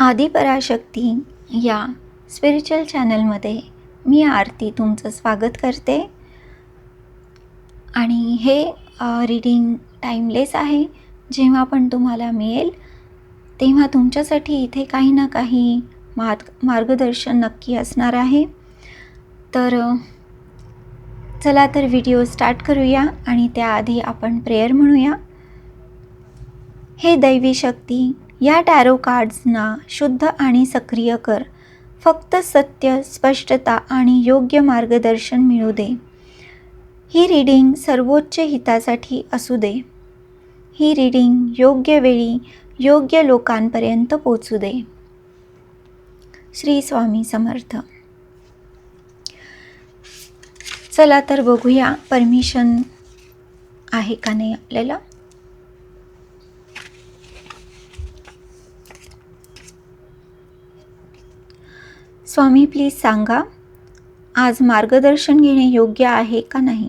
आदिपराशक्ती या स्पिरिच्युअल चॅनलमध्ये मी आरती तुमचं स्वागत करते. आणि हे रीडिंग टाईमलेस आहे. जेव्हा पण तुम्हाला मिळेल तेव्हा तुमच्यासाठी इथे काही ना काही मार्गदर्शन नक्की असणार आहे. तर चला तर व्हिडिओ स्टार्ट करूया आणि त्याआधी आपण प्रेयर म्हणूया. हे दैवी शक्ती, या टॅरो कार्ड्सना शुद्ध आणि सक्रिय कर. फक्त सत्य, स्पष्टता आणि योग्य मार्गदर्शन मिळू दे. ही रीडिंग सर्वोच्च हितासाठी असू दे. ही रीडिंग योग्य वेळी योग्य लोकांपर्यंत पोचू दे. श्री स्वामी समर्थ. चला तर बघूया परमिशन आहे का नाही आपल्याला. स्वामी प्लीज सांगा, आज मार्गदर्शन घेणे योग्य आहे का नाही.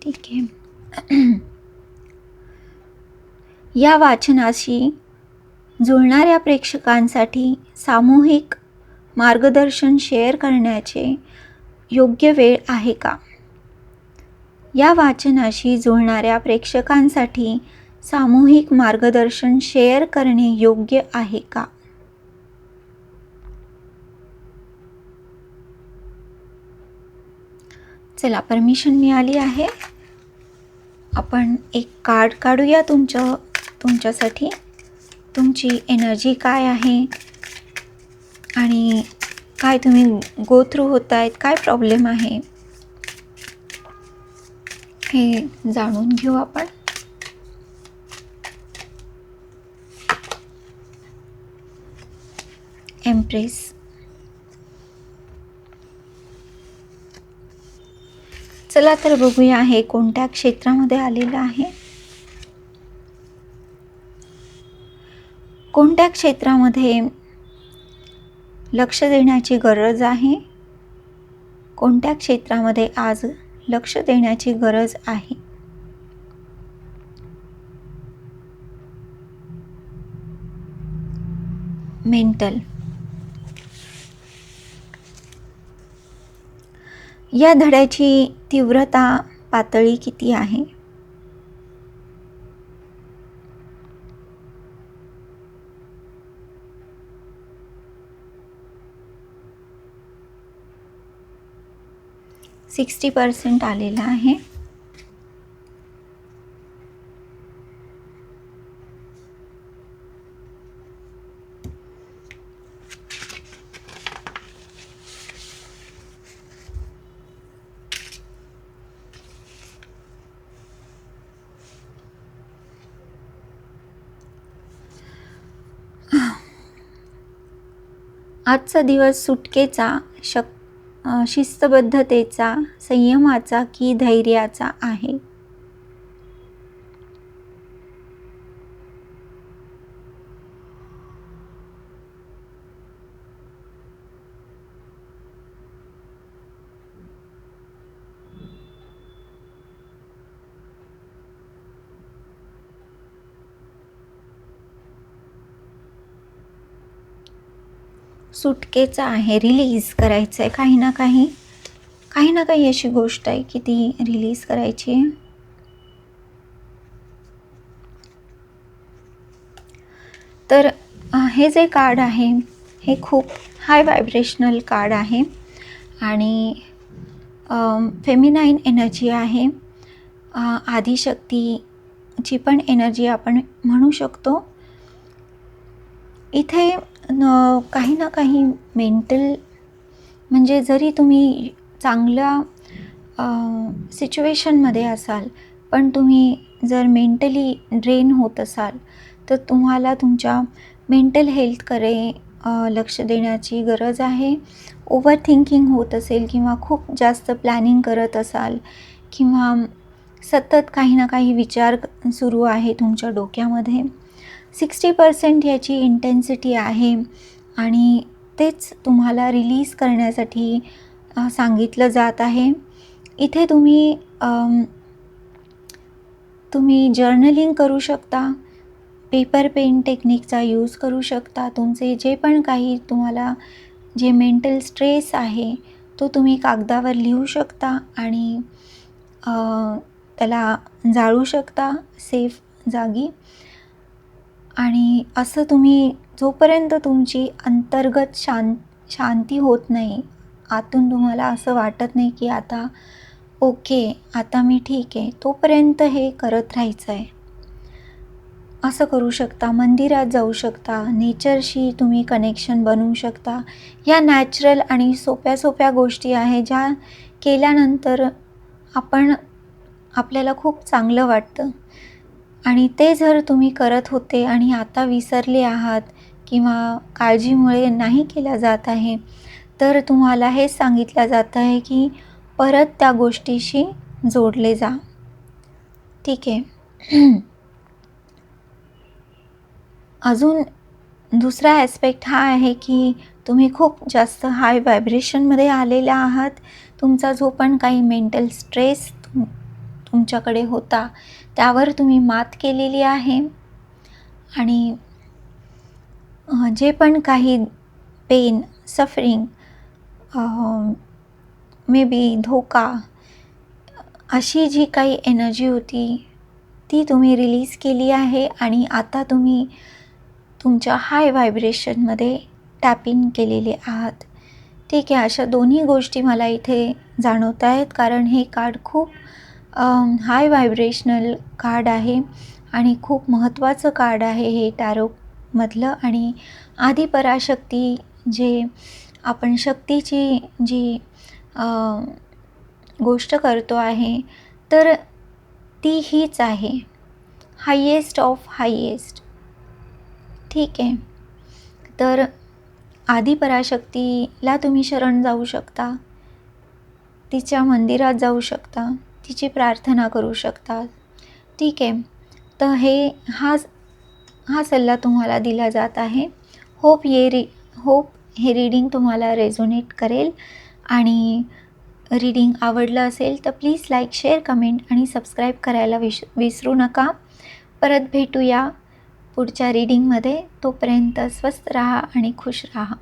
ठीक आहे. या वाचनाशी जुळणाऱ्या प्रेक्षकांसाठी सामूहिक मार्गदर्शन शेअर करण्याचे योग्य वेळ आहे का. या वाचनाशी जुळणाऱ्या प्रेक्षकांसाठी सामूहिक मार्गदर्शन शेअर करणे योग्य आहे का. चला, परमिशन मिळाली आहे. आपण एक कार्ड काढूया तुमच्यासाठी. तुमची एनर्जी काय आहे आणि काय तुम्ही गो थ्रू होत आहेत, काय प्रॉब्लेम आहे हे जाणून घेऊ आपण. एम्प्रेस. चला तर बघूया हे कोणत्या क्षेत्रामध्ये आलेलं आहे. कोणत्या क्षेत्रामध्ये लक्ष देण्याची गरज आहे. कोणत्या क्षेत्रामध्ये आज लक्ष देण्याची गरज आहे. मेंटल. या धड्याची तीव्रता पातळी किती आहे. %60 आलेला आहे. आजचा दिवस सुटकेचा, शिस्तबद्धतेचा, संयमाचा की धैर्याचा आहे. सुटकेचा आहे, रिलीज करायचं आहे. काही ना काही अशी गोष्ट आहे की ती रिलीज करायची आहे. तर हे जे कार्ड आहे हे खूप हाय व्हायब्रेशनल कार्ड आहे आणि फेमिनाईन एनर्जी आहे. आदिशक्तीची पण एनर्जी आपण म्हणू शकतो. इथे काही ना काही मेंटल, म्हणजे जरी तुम्ही चांगल्या सिच्युएशनमध्ये असाल पण तुम्ही जर मेंटली ड्रेन होत असाल तर तुम्हाला तुमच्या मेंटल हेल्थकडे लक्ष देण्याची गरज आहे. ओव्हर थिंकिंग होत असेल किंवा खूप जास्त प्लॅनिंग करत असाल किंवा सतत काही ना काही विचार सुरू आहे तुमच्या डोक्यामध्ये. 60% याची इंटेन्सिटी आहे आणि तेच तुम्हाला रिलीज करण्यासाठी सांगितलं जात आहे. इथे तुम्ही जर्नलिंग करू शकता, पेपर पेन टेक्निकचा यूज करू शकता. तुमचे जे पण काही तुम्हाला जे मेंटल स्ट्रेस आहे तो तुम्ही कागदावर लिहू शकता आणि त्याला जाळू शकता सेफ जागी. आणि असं तुम्ही जोपर्यंत तुमची अंतर्गत शांती होत नाही, आतून तुम्हाला असं वाटत नाही की आता ओके, आता मी ठीक आहे, तोपर्यंत हे करत राहायचं आहे. असं करू शकता. मंदिरात जाऊ शकता, नेचरशी तुम्ही कनेक्शन बनवू शकता. या नॅचरल आणि सोप्या सोप्या गोष्टी आहे ज्या केल्यानंतर आपल्याला खूप चांगलं वाटतं. आणि ते जर तुम्ही करत होते आणि आता विसरले आहात किंवा काळजीमुळे नाही केल्या जात आहे, तर तुम्हाला हेच सांगितलं जातं आहे की परत त्या गोष्टीशी जोडले जा. ठीक आहे. अजून दुसरा ॲस्पेक्ट हा आहे की तुम्ही खूप जास्त हाय व्हायब्रेशनमध्ये आलेला आहात. तुमचा जो पण काही मेंटल स्ट्रेस तुमच्याकडे होता त्यावर तुम्ही मात केलेली आहे. आणि जे पण काही पेन, सफरिंग, मे बी धोका, अशी जी काही एनर्जी होती ती तुम्ही रिलीज केली आहे आणि आता तुम्ही तुमच्या हाय व्हायब्रेशनमध्ये टॅप इन केलेले आहात. ठीक आहे. अशा दोन्ही गोष्टी मला इथे जाणवत आहेत, कारण हे कार्ड खूप हाय व्हायब्रेशनल कार्ड आहे आणि खूप महत्त्वाचं कार्ड आहे हे टॅरोमधलं. आणि आदिपराशक्ती जे आपण शक्तीची जी गोष्ट करतो आहे, तर ती हीच आहे, हायेस्ट ऑफ हायेस्ट. ठीक आहे. तर आदिपराशक्तीला तुम्ही शरण जाऊ शकता, तिच्या मंदिरात जाऊ शकता, तिची प्रार्थना करू शकता. ठीक आहे. तर हा सल्ला तुम्हाला दिला जात आहे. होप हे रीडिंग तुम्हाला रेझोनेट करेल. आणि रीडिंग आवडलं असेल तर प्लीज लाईक, शेअर, कमेंट आणि सबस्क्राईब करायला विसरू नका. परत भेटूया पुढच्या रीडिंगमध्ये. तोपर्यंत स्वस्थ राहा आणि खुश राहा.